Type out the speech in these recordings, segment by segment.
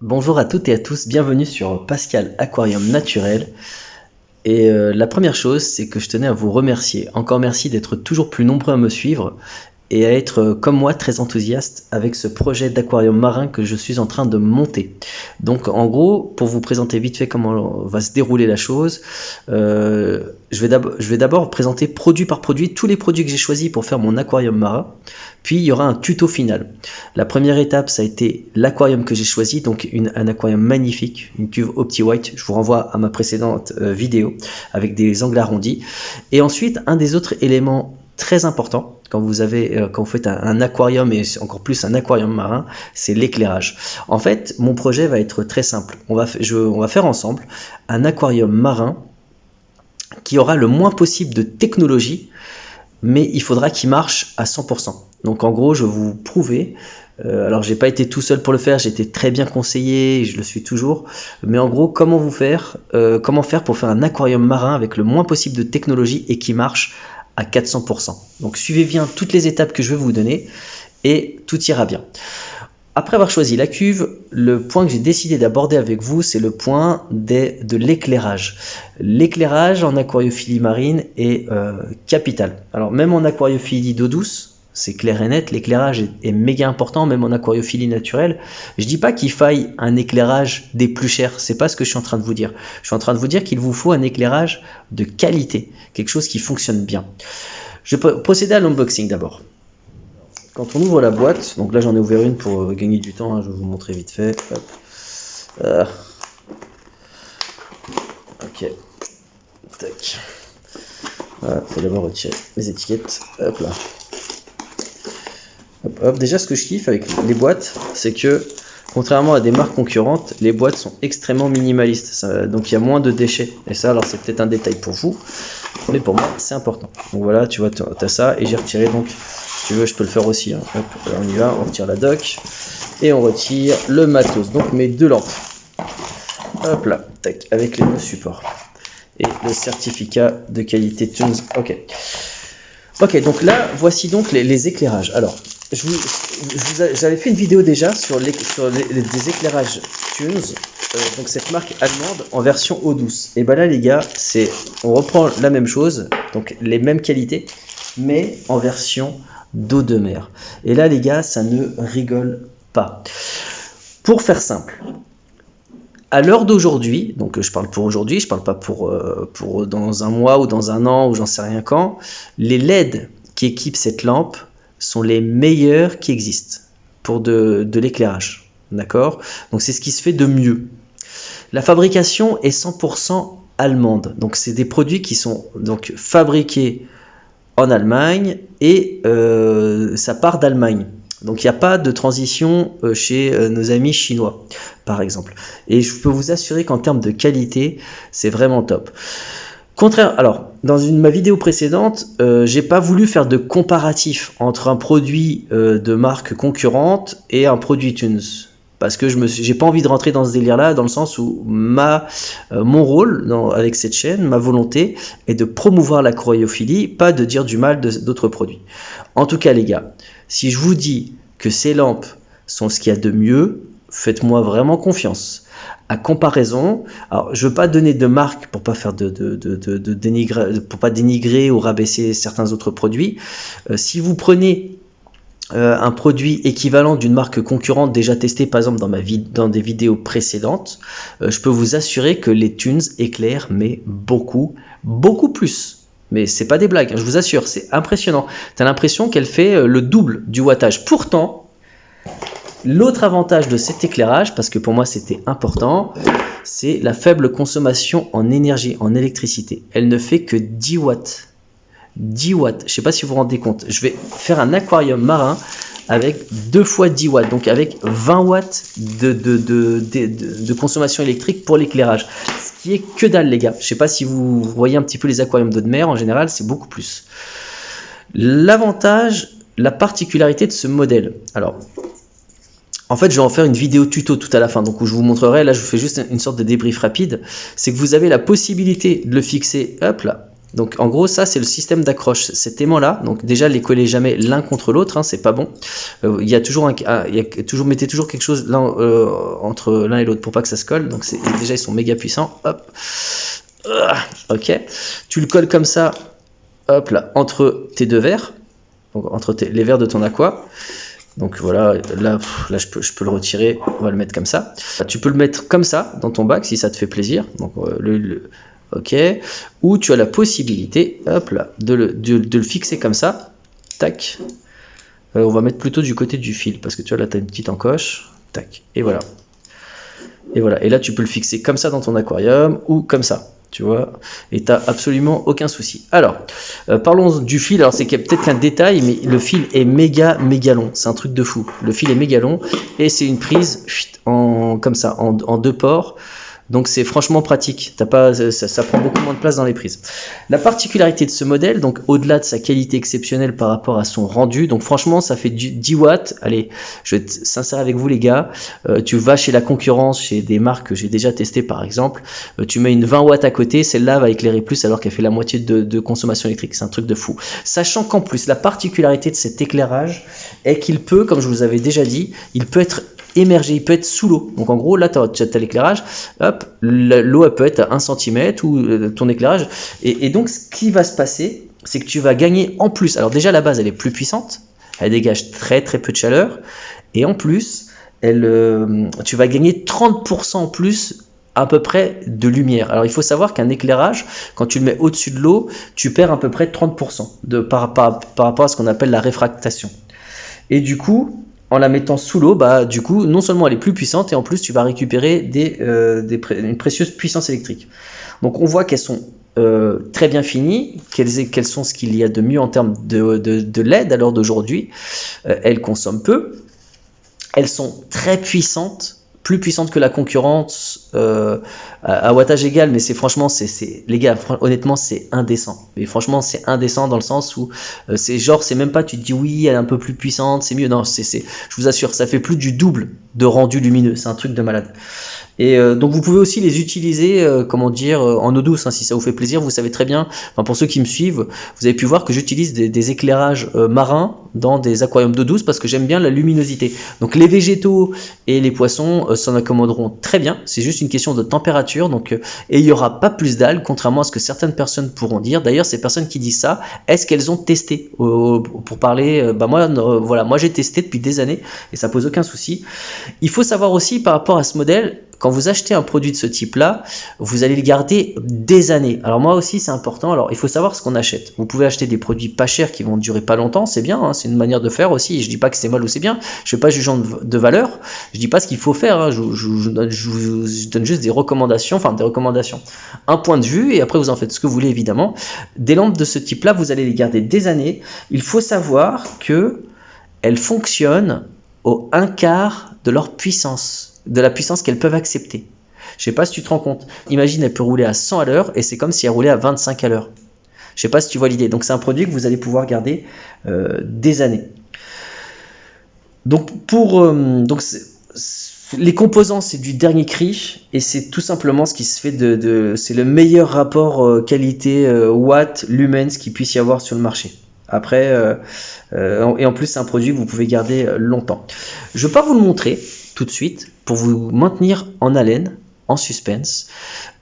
Bonjour à toutes et à tous, bienvenue sur Pascal Aquarium Naturel. Et la première chose, c'est que je tenais à vous remercier. Encore merci d'être toujours plus nombreux à me suivre et à être, comme moi, très enthousiaste avec ce projet d'aquarium marin que je suis en train de monter. Donc en gros, pour vous présenter vite fait comment va se dérouler la chose, je vais d'abord présenter produit par produit tous les produits que j'ai choisis pour faire mon aquarium marin. Puis il y aura un tuto final. La première étape, ça a été l'aquarium que j'ai choisi, donc un aquarium magnifique, une cuve OptiWhite. Je vous renvoie à ma précédente vidéo avec des angles arrondis. Et ensuite, un des autres éléments très importants quand vous faites un aquarium et encore plus un aquarium marin, c'est l'éclairage. En fait, mon projet va être très simple. On va faire ensemble un aquarium marin qui aura le moins possible de technologie, mais il faudra qu'il marche à 100%. Donc en gros, je vais vous prouver, alors j'ai pas été tout seul pour le faire, j'ai été très bien conseillé, je le suis toujours, mais en gros, comment faire pour faire un aquarium marin avec le moins possible de technologie et qui marche à 400%. Donc suivez bien toutes les étapes que je vais vous donner et tout ira bien. Après avoir choisi la cuve, le point que j'ai décidé d'aborder avec vous, c'est le point de l'éclairage. L'éclairage en aquariophilie marine est capital. Alors même en aquariophilie d'eau douce, c'est clair et net, l'éclairage est méga important, même en aquariophilie naturelle. Je dis pas qu'il faille un éclairage des plus chers, c'est pas ce que je suis en train de vous dire. Je suis en train de vous dire qu'il vous faut un éclairage de qualité, quelque chose qui fonctionne bien. Je vais procéder à l'unboxing d'abord. Quand on ouvre la boîte, donc là j'en ai ouvert une pour gagner du temps, je vais vous montrer vite fait. Hop. Ok. Tac. Voilà, faut d'abord retirer les étiquettes. Hop là. Hop, hop. Déjà, ce que je kiffe avec les boîtes, c'est que contrairement à des marques concurrentes, les boîtes sont extrêmement minimalistes. Donc il y a moins de déchets. Et ça, alors c'est peut-être un détail pour vous, mais pour moi c'est important. Donc voilà, tu vois, tu as ça et j'ai retiré donc. Si tu veux, je peux le faire aussi. Hein. Hop, là, on y va, on retire la dock et on retire le matos. Donc mes deux lampes. Hop là, tac, avec les deux supports. Et le certificat de qualité Tunes. Ok. Ok, donc là, voici donc les éclairages. Alors, j'avais fait une vidéo déjà sur des éclairages Tunes. Donc cette marque allemande en version eau douce. Et ben là les gars, on reprend la même chose, donc les mêmes qualités, mais en version d'eau de mer. Et là les gars, ça ne rigole pas. Pour faire simple, à l'heure d'aujourd'hui, donc je parle pour aujourd'hui, je parle pas pour dans un mois ou dans un an ou j'en sais rien quand, les LED qui équipent cette lampe sont les meilleurs qui existent pour de l'éclairage. D'accord? Donc c'est ce qui se fait de mieux. La fabrication est 100% allemande. Donc c'est des produits qui sont donc fabriqués en Allemagne et ça part d'Allemagne. Donc il n'y a pas de transition chez nos amis chinois, par exemple. Et je peux vous assurer qu'en termes de qualité, c'est vraiment top. Alors, dans ma vidéo précédente, j'ai pas voulu faire de comparatif entre un produit de marque concurrente et un produit Tunes. Parce que j'ai pas envie de rentrer dans ce délire-là, dans le sens où mon rôle avec cette chaîne, ma volonté, est de promouvoir l'aquariophilie, pas de dire du mal d'autres produits. En tout cas, les gars, si je vous dis que ces lampes sont ce qu'il y a de mieux, faites-moi vraiment confiance. À comparaison, alors je veux pas donner de marque pour pas faire pour pas dénigrer ou rabaisser certains autres produits. Si vous prenez un produit équivalent d'une marque concurrente déjà testée par exemple dans des vidéos précédentes, je peux vous assurer que les Tunes éclairent mais beaucoup plus. Mais c'est pas des blagues, hein, je vous assure, c'est impressionnant. Tu as l'impression qu'elle fait le double du wattage. Pourtant, l'autre avantage de cet éclairage, parce que pour moi c'était important, c'est la faible consommation en énergie, en électricité. Elle ne fait que 10 watts. 10 watts, je ne sais pas si vous vous rendez compte. Je vais faire un aquarium marin avec 2 fois 10 watts, donc avec 20 watts de consommation électrique pour l'éclairage. Ce qui est que dalle les gars. Je ne sais pas si vous voyez un petit peu les aquariums d'eau de mer, en général c'est beaucoup plus. L'avantage, la particularité de ce modèle. Alors, en fait, je vais en faire une vidéo tuto tout à la fin, donc où je vous montrerai, là je vous fais juste une sorte de débrief rapide, c'est que vous avez la possibilité de le fixer, hop là, Donc en gros ça c'est le système d'accroche, cet aimant là, donc déjà les collez jamais l'un contre l'autre, hein, c'est pas bon. Il y a toujours mettez toujours quelque chose là, entre l'un et l'autre pour pas que ça se colle, donc déjà ils sont méga puissants, hop, ok, tu le colles comme ça, hop là, entre tes deux verres, donc entre les verres de ton aqua. Donc voilà, là je peux le retirer, on va le mettre comme ça. Tu peux le mettre comme ça dans ton bac si ça te fait plaisir. Donc ok, ou tu as la possibilité, hop là, de le fixer comme ça, tac. On va mettre plutôt du côté du fil parce que tu vois là tu as une petite encoche, tac, et voilà. Et voilà, et là tu peux le fixer comme ça dans ton aquarium ou comme ça. Tu vois, et tu n'as absolument aucun souci. Alors, parlons du fil. Alors, c'est peut-être qu'un détail, mais le fil est méga long. C'est un truc de fou. Le fil est méga long et c'est une prise comme ça, en deux ports. Donc, c'est franchement pratique. Ça prend beaucoup moins de place dans les prises. La particularité de ce modèle, donc au-delà de sa qualité exceptionnelle par rapport à son rendu, donc franchement, ça fait 10 watts. Allez, je vais être sincère avec vous les gars. Tu vas chez la concurrence, chez des marques que j'ai déjà testées par exemple, tu mets une 20 watts à côté, celle-là va éclairer plus alors qu'elle fait la moitié de consommation électrique. C'est un truc de fou. Sachant qu'en plus, la particularité de cet éclairage est qu'il peut, comme je vous avais déjà dit, il peut être émergé, il peut être sous l'eau. Donc en gros, là, tu as l'éclairage, hop, l'eau peut être à 1 cm ou ton éclairage. Et donc, ce qui va se passer, c'est que tu vas gagner en plus. Alors déjà, la base, elle est plus puissante, elle dégage très peu de chaleur. Et en plus, tu vas gagner 30% en plus à peu près de lumière. Alors il faut savoir qu'un éclairage, quand tu le mets au-dessus de l'eau, tu perds à peu près 30% par rapport à ce qu'on appelle la réfractation. Et du coup, en la mettant sous l'eau, bah du coup, non seulement elle est plus puissante et en plus tu vas récupérer une précieuse puissance électrique. Donc on voit qu'elles sont très bien finies, quelles sont ce qu'il y a de mieux en termes de LED à l'heure d'aujourd'hui. Elles consomment peu, elles sont très puissantes, plus puissante que la concurrence à wattage égal, mais franchement les gars, honnêtement c'est indécent. Et franchement c'est indécent dans le sens où c'est même pas tu te dis oui elle est un peu plus puissante, c'est mieux, non, je vous assure ça fait plus du double de rendu lumineux, c'est un truc de malade. Et donc vous pouvez aussi les utiliser en eau douce, hein, si ça vous fait plaisir. Vous savez très bien, pour ceux qui me suivent, vous avez pu voir que j'utilise des éclairages marins dans des aquariums d'eau douce parce que j'aime bien la luminosité. Donc les végétaux et les poissons s'en accommoderont très bien, c'est juste une question de température, et il n'y aura pas plus d'algues, contrairement à ce que certaines personnes pourront dire. D'ailleurs ces personnes qui disent ça, est-ce qu'elles ont testé pour parler, moi j'ai testé depuis des années et ça pose aucun souci. Il faut savoir aussi par rapport à ce modèle, quand vous achetez un produit de ce type-là, vous allez le garder des années. Alors moi aussi, c'est important. Alors il faut savoir ce qu'on achète. Vous pouvez acheter des produits pas chers qui vont durer pas longtemps, c'est bien, hein, c'est une manière de faire aussi. Je dis pas que c'est mal ou c'est bien. Je fais pas jugeant de valeur. Je dis pas ce qu'il faut faire. Hein. Je vous donne juste des recommandations, un point de vue, et après vous en faites ce que vous voulez évidemment. Des lampes de ce type-là, vous allez les garder des années. Il faut savoir que elles fonctionnent au 1/4 de leur puissance, de la puissance qu'elles peuvent accepter. Je sais pas si tu te rends compte. Imagine, elle peut rouler à 100 à l'heure et c'est comme si elle roulait à 25 à l'heure. Je sais pas si tu vois l'idée. Donc c'est un produit que vous allez pouvoir garder des années. Donc les composants, c'est du dernier cri et c'est tout simplement ce qui se fait c'est le meilleur rapport qualité watt lumens qu'il puisse y avoir sur le marché. Après, et en plus c'est un produit que vous pouvez garder longtemps. Je vais pas vous le montrer tout de suite pour vous maintenir en haleine, en suspense.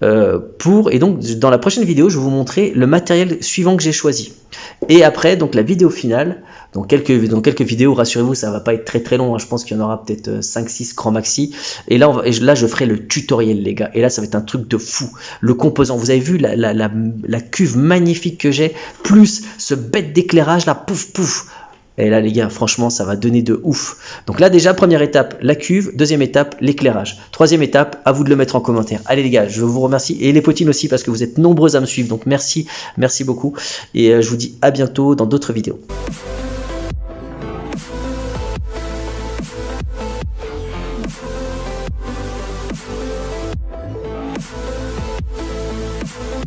Et donc dans la prochaine vidéo, je vais vous montrer le matériel suivant que j'ai choisi. Et après, donc la vidéo finale, dans quelques vidéos, rassurez-vous, ça va pas être très long, hein, je pense qu'il y en aura peut-être 5-6 grand maxi. Et là, je ferai le tutoriel les gars. Et là, ça va être un truc de fou. Le composant, vous avez vu la cuve magnifique que j'ai, plus ce bête d'éclairage là, pouf. Et là les gars, franchement ça va donner de ouf. Donc là déjà, première étape, la cuve. Deuxième étape, l'éclairage. Troisième étape, à vous de le mettre en commentaire. Allez les gars, je vous remercie. Et les potines aussi, parce que vous êtes nombreux à me suivre. Donc merci beaucoup. Et je vous dis à bientôt dans d'autres vidéos.